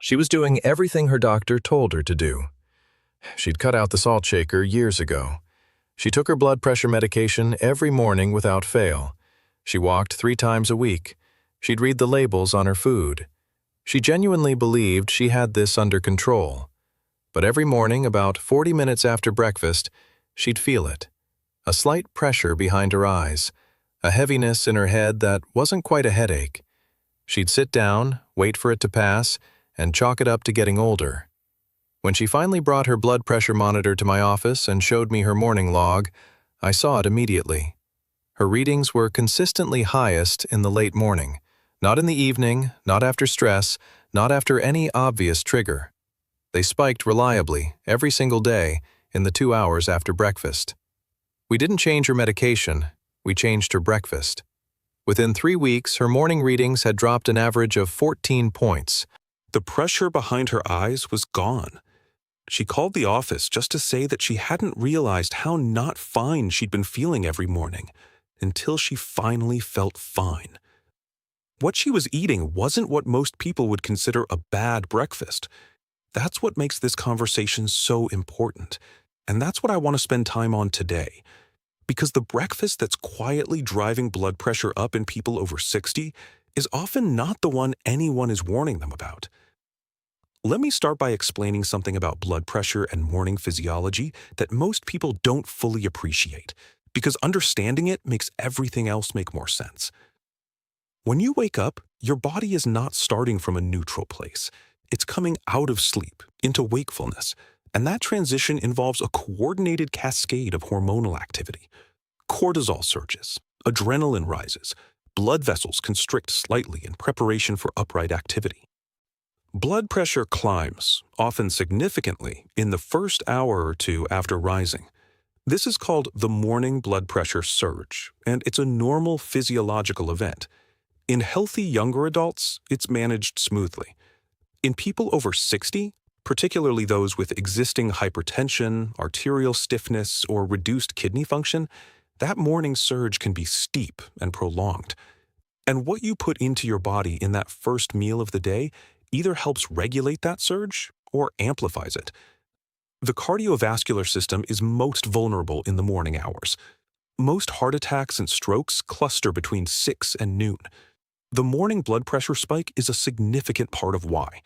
She was doing everything her doctor told her to do. She'd cut out the salt shaker years ago. She took her blood pressure medication every morning without fail. She walked 3 times a week. She'd read the labels on her food. She genuinely believed she had this under control. But every morning, about 40 minutes after breakfast, she'd feel it. A slight pressure behind her eyes, a heaviness in her head that wasn't quite a headache. She'd sit down, wait for it to pass, and chalk it up to getting older. When she finally brought her blood pressure monitor to my office and showed me her morning log, I saw it immediately. Her readings were consistently highest in the late morning, not in the evening, not after stress, not after any obvious trigger. They spiked reliably, every single day, in the 2 hours after breakfast. We didn't change her medication, we changed her breakfast. Within 3 weeks, her morning readings had dropped an average of 14 points. The pressure behind her eyes was gone. She called the office just to say that she hadn't realized how not fine she'd been feeling every morning, until she finally felt fine. What she was eating wasn't what most people would consider a bad breakfast. That's what makes this conversation so important, and that's what I want to spend time on today. Because the breakfast that's quietly driving blood pressure up in people over 60 is often not the one anyone is warning them about. Let me start by explaining something about blood pressure and morning physiology that most people don't fully appreciate, because understanding it makes everything else make more sense. When you wake up, your body is not starting from a neutral place. It's coming out of sleep into wakefulness, and that transition involves a coordinated cascade of hormonal activity. Cortisol surges, adrenaline rises, blood vessels constrict slightly in preparation for upright activity. Blood pressure climbs, often significantly, in the first hour or two after rising. This is called the morning blood pressure surge, and it's a normal physiological event. In healthy younger adults, it's managed smoothly. In people over 60, particularly those with existing hypertension, arterial stiffness, or reduced kidney function, that morning surge can be steep and prolonged. And what you put into your body in that first meal of the day either helps regulate that surge or amplifies it. The cardiovascular system is most vulnerable in the morning hours. Most heart attacks and strokes cluster between 6 and noon. The morning blood pressure spike is a significant part of why.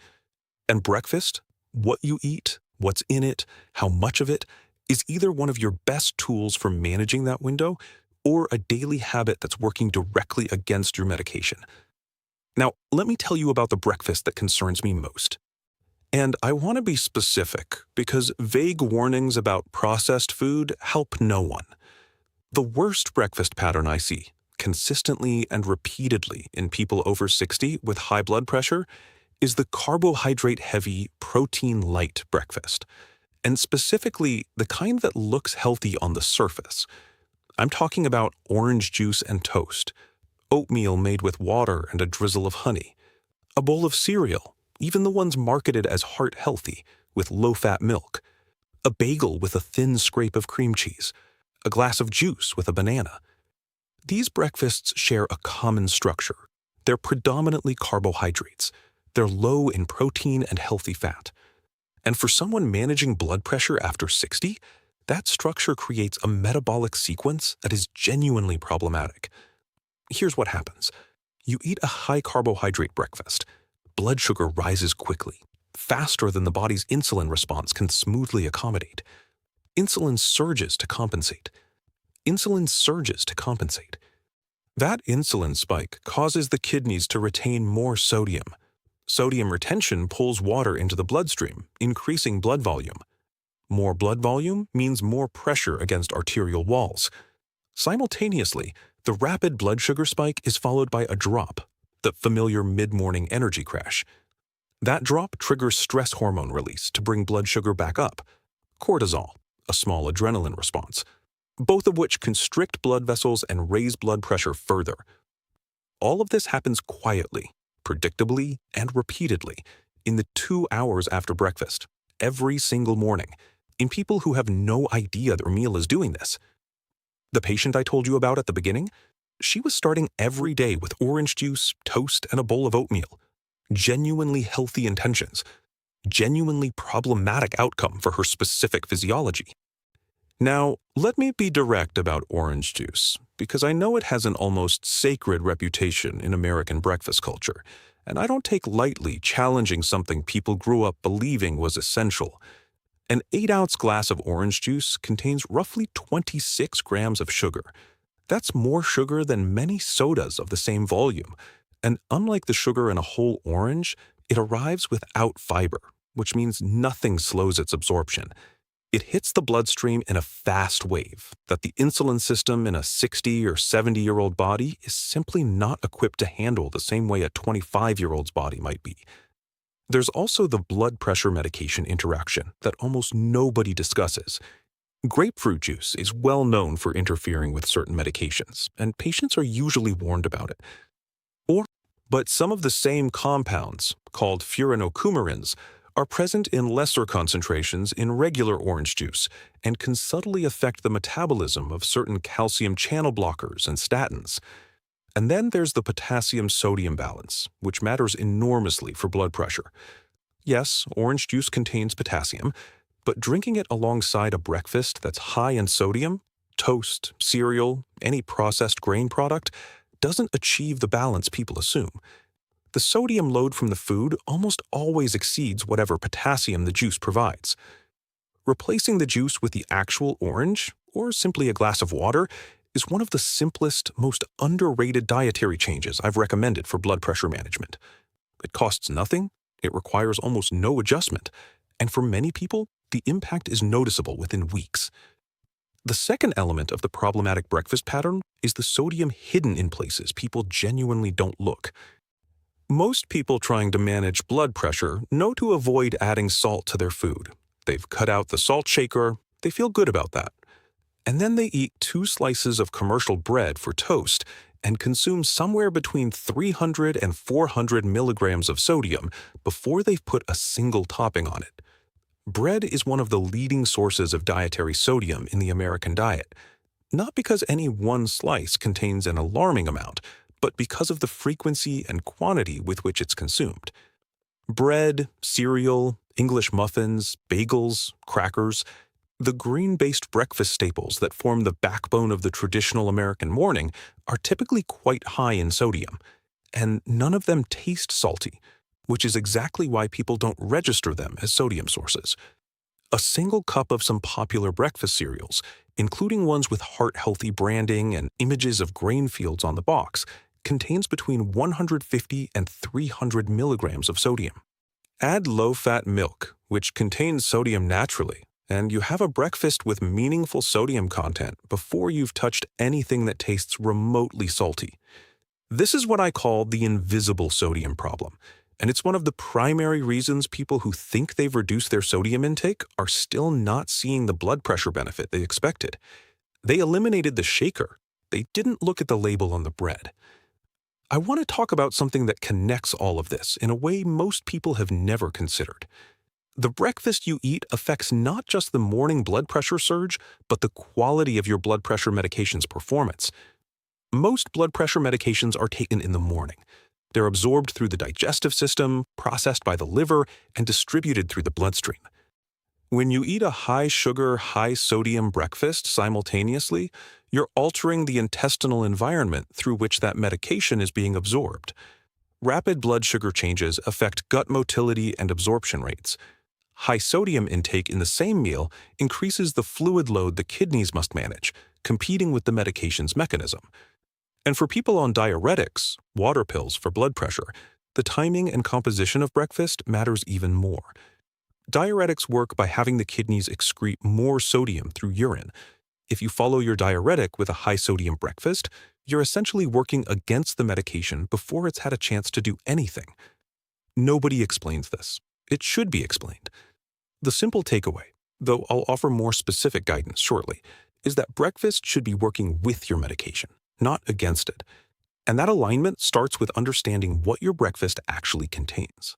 And breakfast, what you eat, what's in it, how much of it, is either one of your best tools for managing that window or a daily habit that's working directly against your medication. Now, let me tell you about the breakfast that concerns me most. And I want to be specific because vague warnings about processed food help no one. The worst breakfast pattern I see, consistently and repeatedly in people over 60 with high blood pressure, is the carbohydrate-heavy, protein-light breakfast, and specifically the kind that looks healthy on the surface. I'm talking about orange juice and toast, oatmeal made with water and a drizzle of honey, a bowl of cereal, even the ones marketed as heart-healthy, with low-fat milk, a bagel with a thin scrape of cream cheese, a glass of juice with a banana. These breakfasts share a common structure. They're predominantly carbohydrates. They're low in protein and healthy fat. And for someone managing blood pressure after 60, that structure creates a metabolic sequence that is genuinely problematic. Here's what happens. You eat a high-carbohydrate breakfast. Blood sugar rises quickly, faster than the body's insulin response can smoothly accommodate. Insulin surges to compensate. That insulin spike causes the kidneys to retain more sodium. Sodium retention pulls water into the bloodstream, increasing blood volume. More blood volume means more pressure against arterial walls. Simultaneously, the rapid blood sugar spike is followed by a drop, the familiar mid-morning energy crash. That drop triggers stress hormone release to bring blood sugar back up, cortisol, a small adrenaline response, both of which constrict blood vessels and raise blood pressure further. All of this happens quietly, predictably, and repeatedly in the 2 hours after breakfast, every single morning, in people who have no idea their meal is doing this. The patient I told you about at the beginning, she was starting every day with orange juice, toast, and a bowl of oatmeal. genuinely healthy intentions, genuinely problematic outcome for her specific physiology. Now, let me be direct about orange juice, because I know it has an almost sacred reputation in American breakfast culture, and I don't take lightly challenging something people grew up believing was essential. An 8-ounce glass of orange juice contains roughly 26 grams of sugar. That's more sugar than many sodas of the same volume, and unlike the sugar in a whole orange, it arrives without fiber, which means nothing slows its absorption. It hits the bloodstream in a fast wave that the insulin system in a 60 or 70-year-old body is simply not equipped to handle the same way a 25-year-old's body might be. There's also the blood pressure medication interaction that almost nobody discusses. Grapefruit juice is well known for interfering with certain medications, and patients are usually warned about it. But some of the same compounds, called furanocoumarins, are present in lesser concentrations in regular orange juice and can subtly affect the metabolism of certain calcium channel blockers and statins. And then there's the potassium-sodium balance, which matters enormously for blood pressure. Yes, orange juice contains potassium, but drinking it alongside a breakfast that's high in sodium, toast, cereal, any processed grain product, doesn't achieve the balance people assume. The sodium load from the food almost always exceeds whatever potassium the juice provides. Replacing the juice with the actual orange, or simply a glass of water, is one of the simplest, most underrated dietary changes I've recommended for blood pressure management. It costs nothing, it requires almost no adjustment, and for many people, the impact is noticeable within weeks. The second element of the problematic breakfast pattern is the sodium hidden in places people genuinely don't look. Most people trying to manage blood pressure know to avoid adding salt to their food. They've cut out the salt shaker, they feel good about that. And then they eat 2 slices of commercial bread for toast and consume somewhere between 300 and 400 milligrams of sodium before they've put a single topping on it. Bread is one of the leading sources of dietary sodium in the American diet, not because any one slice contains an alarming amount, but because of the frequency and quantity with which it's consumed. Bread, cereal, English muffins, bagels, crackers, the green-based breakfast staples that form the backbone of the traditional American morning are typically quite high in sodium, and none of them taste salty, which is exactly why people don't register them as sodium sources. A single cup of some popular breakfast cereals, including ones with heart-healthy branding and images of grain fields on the box, contains between 150 and 300 milligrams of sodium. Add low-fat milk, which contains sodium naturally, and you have a breakfast with meaningful sodium content before you've touched anything that tastes remotely salty. This is what I call the invisible sodium problem, and it's one of the primary reasons people who think they've reduced their sodium intake are still not seeing the blood pressure benefit they expected. They eliminated the shaker. They didn't look at the label on the bread. I want to talk about something that connects all of this in a way most people have never considered. The breakfast you eat affects not just the morning blood pressure surge, but the quality of your blood pressure medication's performance. Most blood pressure medications are taken in the morning. They're absorbed through the digestive system, processed by the liver, and distributed through the bloodstream. When you eat a high-sugar, high-sodium breakfast simultaneously, you're altering the intestinal environment through which that medication is being absorbed. Rapid blood sugar changes affect gut motility and absorption rates. High sodium intake in the same meal increases the fluid load the kidneys must manage, competing with the medication's mechanism. And for people on diuretics, water pills for blood pressure, the timing and composition of breakfast matters even more. Diuretics work by having the kidneys excrete more sodium through urine. If you follow your diuretic with a high-sodium breakfast, you're essentially working against the medication before it's had a chance to do anything. Nobody explains this. It should be explained. The simple takeaway, though I'll offer more specific guidance shortly, is that breakfast should be working with your medication, not against it. And that alignment starts with understanding what your breakfast actually contains.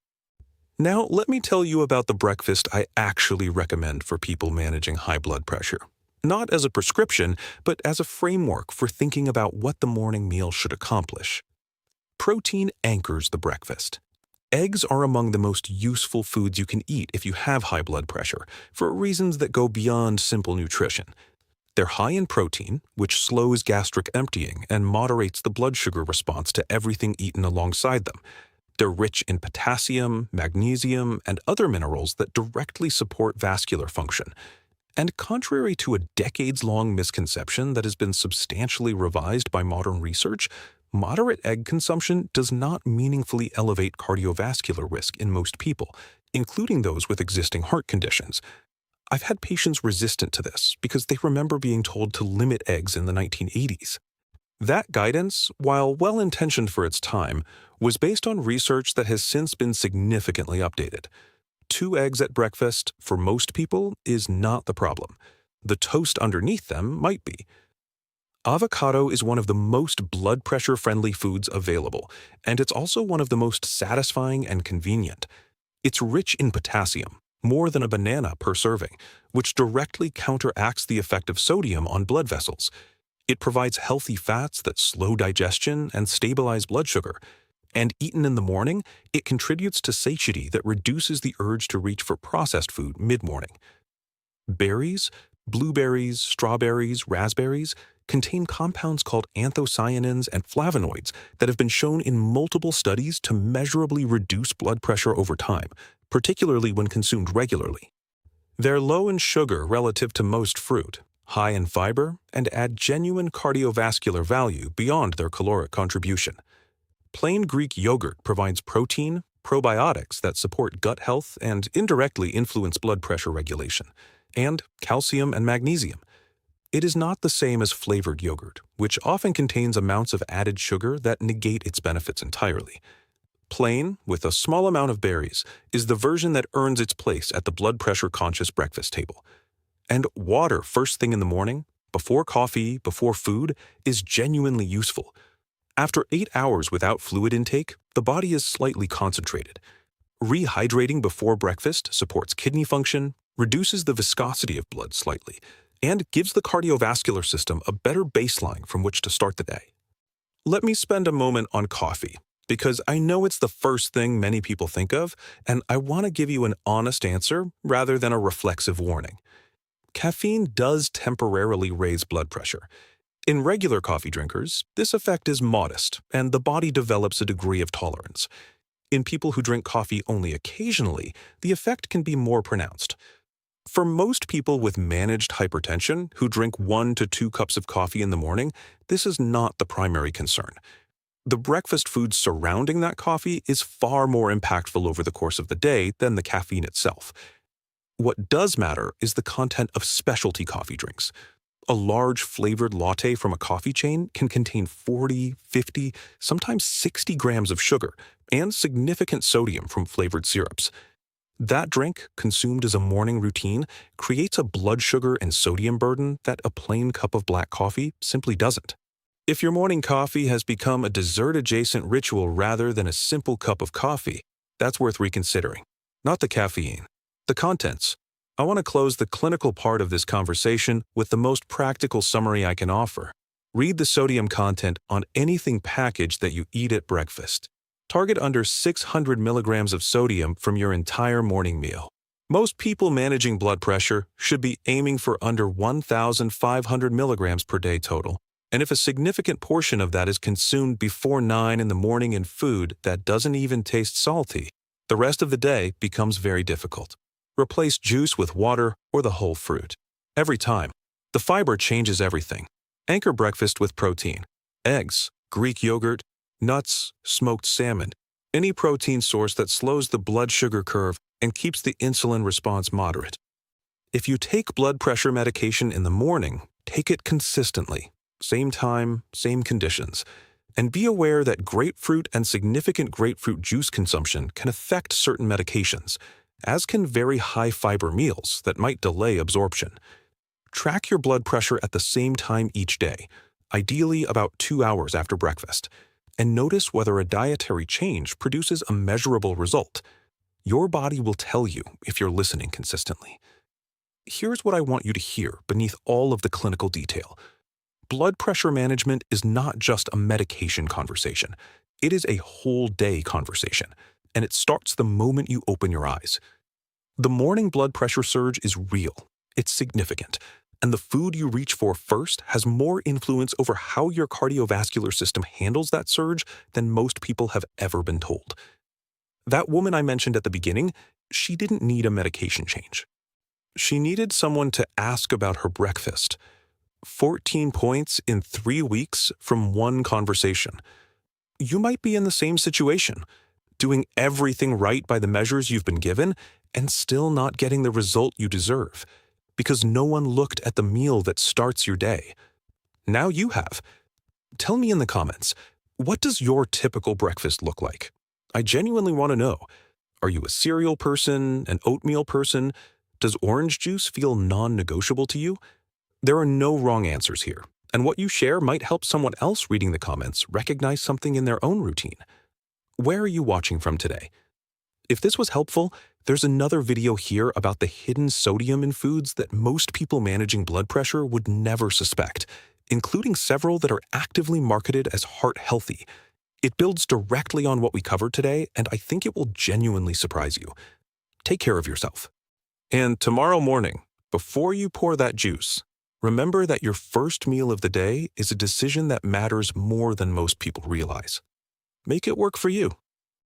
Now, let me tell you about the breakfast I actually recommend for people managing high blood pressure. Not as a prescription, but as a framework for thinking about what the morning meal should accomplish. Protein anchors the breakfast. Eggs are among the most useful foods you can eat if you have high blood pressure, for reasons that go beyond simple nutrition. They're high in protein, which slows gastric emptying and moderates the blood sugar response to everything eaten alongside them. They're rich in potassium, magnesium, and other minerals that directly support vascular function. And contrary to a decades-long misconception that has been substantially revised by modern research, moderate egg consumption does not meaningfully elevate cardiovascular risk in most people, including those with existing heart conditions. I've had patients resistant to this because they remember being told to limit eggs in the 1980s. That guidance, while well-intentioned for its time, was based on research that has since been significantly updated. 2 eggs at breakfast, for most people, is not the problem. The toast underneath them might be. Avocado is one of the most blood pressure-friendly foods available, and it's also one of the most satisfying and convenient. It's rich in potassium, more than a banana per serving, which directly counteracts the effect of sodium on blood vessels. It provides healthy fats that slow digestion and stabilize blood sugar. And eaten in the morning, it contributes to satiety that reduces the urge to reach for processed food mid-morning. Berries, blueberries, strawberries, raspberries, contain compounds called anthocyanins and flavonoids that have been shown in multiple studies to measurably reduce blood pressure over time, particularly when consumed regularly. They're low in sugar relative to most fruit, high in fiber, and add genuine cardiovascular value beyond their caloric contribution. Plain Greek yogurt provides protein, probiotics that support gut health and indirectly influence blood pressure regulation, and calcium and magnesium. It is not the same as flavored yogurt, which often contains amounts of added sugar that negate its benefits entirely. Plain, with a small amount of berries, is the version that earns its place at the blood pressure-conscious breakfast table. And water first thing in the morning, before coffee, before food, is genuinely useful. After 8 hours without fluid intake, the body is slightly concentrated. Rehydrating before breakfast supports kidney function, reduces the viscosity of blood slightly, and gives the cardiovascular system a better baseline from which to start the day. Let me spend a moment on coffee, because I know it's the first thing many people think of, and I want to give you an honest answer rather than a reflexive warning. Caffeine does temporarily raise blood pressure. In regular coffee drinkers, this effect is modest, and the body develops a degree of tolerance. In people who drink coffee only occasionally, the effect can be more pronounced. For most people with managed hypertension who drink 1 to 2 cups of coffee in the morning, this is not the primary concern. The breakfast food surrounding that coffee is far more impactful over the course of the day than the caffeine itself. What does matter is the content of specialty coffee drinks. A large flavored latte from a coffee chain can contain 40, 50, sometimes 60 grams of sugar and significant sodium from flavored syrups. That drink, consumed as a morning routine, creates a blood sugar and sodium burden that a plain cup of black coffee simply doesn't. If your morning coffee has become a dessert-adjacent ritual rather than a simple cup of coffee, that's worth reconsidering. Not the caffeine. The contents. I want to close the clinical part of this conversation with the most practical summary I can offer. Read the sodium content on anything packaged that you eat at breakfast. Target under 600 milligrams of sodium from your entire morning meal. Most people managing blood pressure should be aiming for under 1,500 milligrams per day total. And if a significant portion of that is consumed before 9 in the morning in food that doesn't even taste salty, the rest of the day becomes very difficult. Replace juice with water or the whole fruit. Every time. The fiber changes everything. Anchor breakfast with protein. Eggs, Greek yogurt, nuts, smoked salmon. Any protein source that slows the blood sugar curve and keeps the insulin response moderate. If you take blood pressure medication in the morning, take it consistently. Same time, same conditions. And be aware that grapefruit and significant grapefruit juice consumption can affect certain medications, as can very high fiber meals that might delay absorption. Track your blood pressure at the same time each day, ideally about 2 hours after breakfast, and notice whether a dietary change produces a measurable result. Your body will tell you if you're listening consistently. Here's what I want you to hear beneath all of the clinical detail. Blood pressure management is not just a medication conversation. It is a whole day conversation. and it starts the moment you open your eyes. The morning blood pressure surge is real, it's significant, and the food you reach for first has more influence over how your cardiovascular system handles that surge than most people have ever been told. That woman I mentioned at the beginning, she didn't need a medication change. She needed someone to ask about her breakfast. 14 points in 3 weeks from one conversation. You might be in the same situation, doing everything right by the measures you've been given and still not getting the result you deserve, because no one looked at the meal that starts your day. Now you have. Tell me in the comments, what does your typical breakfast look like? I genuinely want to know. Are you a cereal person, an oatmeal person? Does orange juice feel non-negotiable to you? There are no wrong answers here, and what you share might help someone else reading the comments recognize something in their own routine. Where are you watching from today? If this was helpful, there's another video here about the hidden sodium in foods that most people managing blood pressure would never suspect, including several that are actively marketed as heart-healthy. It builds directly on what we covered today, and I think it will genuinely surprise you. Take care of yourself. And tomorrow morning, before you pour that juice, remember that your first meal of the day is a decision that matters more than most people realize. Make it work for you.